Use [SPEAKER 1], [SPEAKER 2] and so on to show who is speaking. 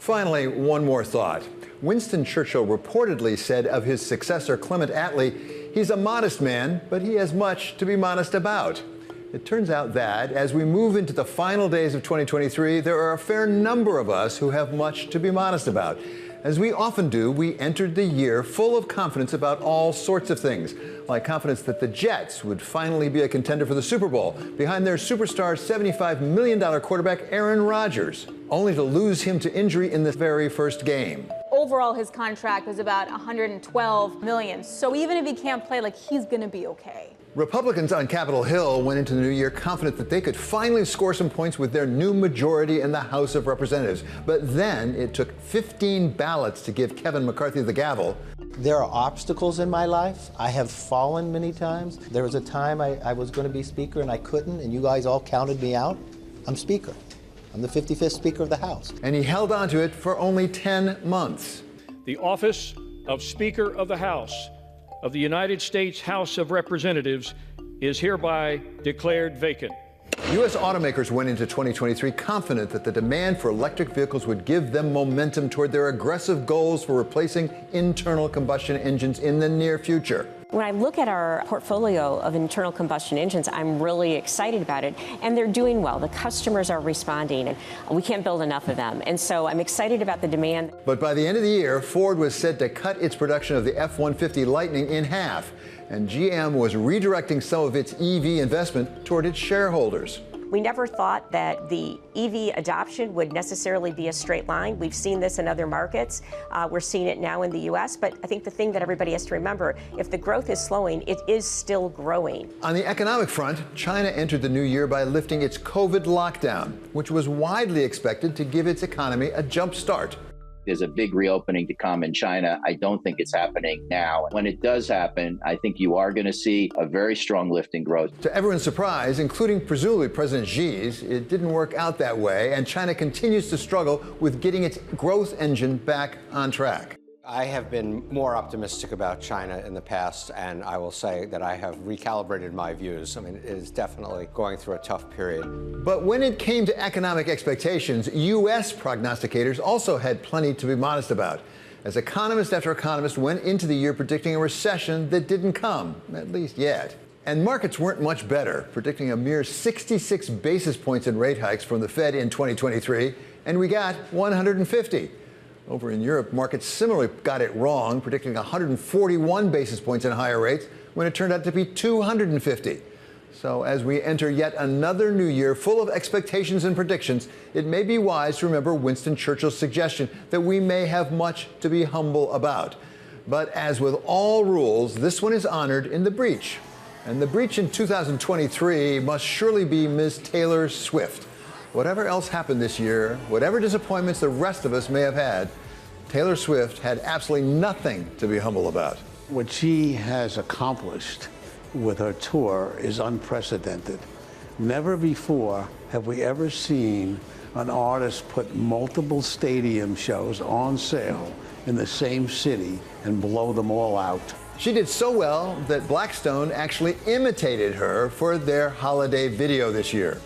[SPEAKER 1] Finally, one more thought. Winston Churchill reportedly said of his successor, Clement Attlee, he's a modest man, but he has much to be modest about. It turns out that, as we move into the final days of 2023, there are a fair number of us who have much to be modest about. As we often do, we entered the year full of confidence about all sorts of things, like confidence that the Jets would finally be a contender for the Super Bowl behind their superstar $75 million quarterback Aaron Rodgers, only to lose him to injury in the very first game.
[SPEAKER 2] Overall, his contract was about $112 million, so even if he can't play, he's going to be okay.
[SPEAKER 1] Republicans on Capitol Hill went into the new year confident that they could finally score some points with their new majority in the House of Representatives. But then it took 15 ballots to give Kevin McCarthy the gavel.
[SPEAKER 3] There are obstacles in my life. I have fallen many times. There was a time I was going to be Speaker and I couldn't, and you guys all counted me out. I'm Speaker. I'm the 55th Speaker of the House.
[SPEAKER 1] And he held on to it for only 10 months.
[SPEAKER 4] The office of Speaker of the House of the United States House of Representatives is hereby declared vacant.
[SPEAKER 1] U.S. automakers went into 2023 confident that the demand for electric vehicles would give them momentum toward their aggressive goals for replacing internal combustion engines in the near future.
[SPEAKER 5] When I look at our portfolio of internal combustion engines, I'm really excited about it, and they're doing well. The customers are responding, and we can't build enough of them. And so I'm excited about the demand.
[SPEAKER 1] But by the end of the year, Ford was said to cut its production of the F-150 Lightning in half, and GM was redirecting some of its EV investment toward its shareholders.
[SPEAKER 5] We never thought that the EV adoption would necessarily be a straight line. We've seen this in other markets. We're seeing it now in the U.S. But I think the thing that everybody has to remember, if the growth is slowing, it is still growing.
[SPEAKER 1] On the economic front, China entered the new year by lifting its COVID lockdown, which was widely expected to give its economy a jump start.
[SPEAKER 6] There's a big reopening to come in China. I don't think it's happening now. When it does happen, I think you are going to see a very strong lift in growth.
[SPEAKER 1] To everyone's surprise, including presumably President Xi's, it didn't work out that way, and China continues to struggle with getting its growth engine back on track.
[SPEAKER 7] I have been more optimistic about China in the past, and I will say that I have recalibrated my views. I mean, it is definitely going through a tough period.
[SPEAKER 1] But when it came to economic expectations, U.S. prognosticators also had plenty to be modest about, as economist after economist went into the year predicting a recession that didn't come, at least yet. And markets weren't much better, predicting a mere 66 basis points in rate hikes from the Fed in 2023, and we got 150. Over in Europe, markets similarly got it wrong, predicting 141 basis points in higher rates when it turned out to be 250. So as we enter yet another new year full of expectations and predictions, it may be wise to remember Winston Churchill's suggestion that we may have much to be humble about. But as with all rules, this one is honored in the breach. And the breach in 2023 must surely be Ms. Taylor Swift. Whatever else happened this year, whatever disappointments the rest of us may have had, Taylor Swift had absolutely nothing to be humble about.
[SPEAKER 8] What she has accomplished with her tour is unprecedented. Never before have we ever seen an artist put multiple stadium shows on sale in the same city and blow them all out.
[SPEAKER 1] She did so well that Blackstone actually imitated her for their holiday video this year.